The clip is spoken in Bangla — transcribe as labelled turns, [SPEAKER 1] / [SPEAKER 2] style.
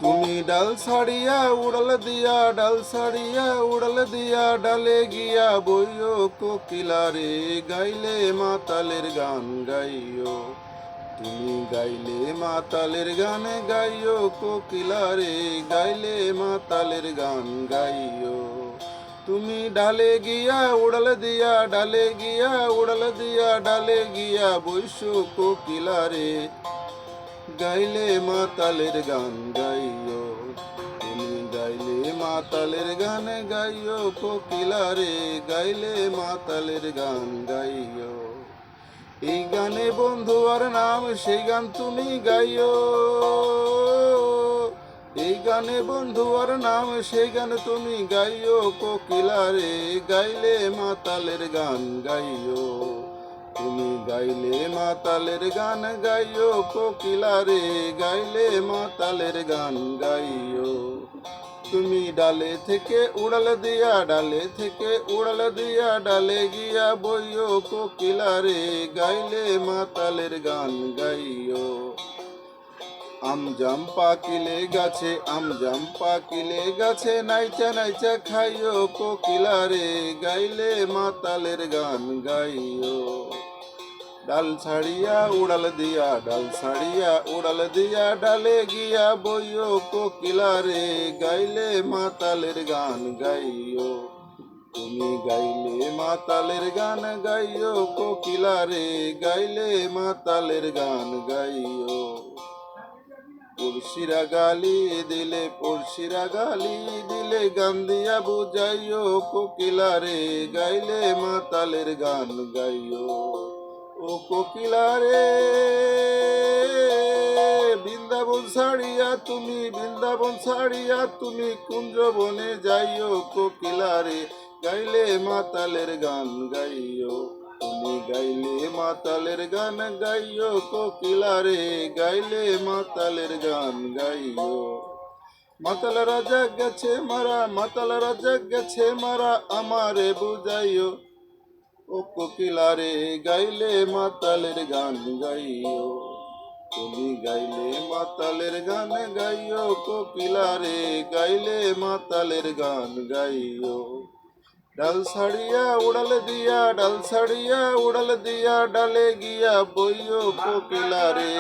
[SPEAKER 1] তুমি ডাল ছাড়িয়া উড়াল দিয়া, ডাল ছাড়িয়া উড়াল দিয়া, ডালে গিয়া বইও কোকিলা রে, গাইলে মাতালের গান গাইও। তুমি গাইলে মাতালের গান গাইও কোকিলা রে, গাইলে মাতালের গান গাইও। তুমি ডালে গিয়া উড়াল দিয়া, ডালে গিয়া উড়াল দিয়া, ডালে গিয়া বইসো কোকিলা রে, গাইলে মাতালের গান গাইও। তুমি গাইলে মাতালের গান গাইও কোকিলা রে, গাইলে মাতালের গান গাইও। এই গানে বন্ধু আর নাম, সেই গান তুমি গাইও। এই গানে বন্ধু আর নাম, সেই গান তুমি গাইও কোকিলা রে, গাইলে মাতালের গান গাইও। তুমি গাইলে মাতালের গান গাইও কোকিলা রে, গাইলে মাতালের গান গাইও। তুমি ডালে থেকে উড়াল দিয়া, ডালে থেকে উড়াল দিয়া, ডালে গিয়া বইও কোকিলা রে, গাইলে মাতালের গান গাইও। আমজাম পাকিলে গাছে, আমজাম পাকিলে গাছে, নাইচা নাইচা খাইও কোকিলা রে, গাইলে মাতালের গান গাইও। ডাল ছাড়িয়া উড়াল দিয়া, ডাল ছাড়িয়া উড়াল দিয়া, ডালে গিয়া বইও কোকিলা রে, গাইলে মাতালের গান গাইও। তুমি গাইলে মাতালের গান গাইও কোকিলা রে, গাইলে মাতালের গান গাইও। পড়শিরা গালি দিলে, পড়শিরা গালি দিলে, গান দিয়া বুঝাইও কোকিলা রে, গাইলে মাতালের গান গাইও। ও কোকিলা রে, বৃন্দাবন ছাড়িয়া তুমি, বৃন্দাবন ছাড়িয়া তুমি, কুঞ্জবনে যাইও কোকিলা রে, গাইলে মাতালের গান গাইও। তুমি গাইলে মাতালের গান গাইও কোকিলা রে, গাইলে মাতালের গান গাইও। মাতাল রাজা গেছে মারা, মাতাল রাজা গেছে মারা, আমারে বুঝাইও ও কোকিলা রে, গাইলে মাতালের গান গাইও। তুমি গাইলে মাতালের গান গাইও কোকিলা রে, গাইলে মাতালের গান গাইও। ডাল ছাড়িয়া উড়াল দিয়া, ডাল ছাড়িয়া উড়াল দিয়া, ডালে গিয়া বইও কোকিলা রে,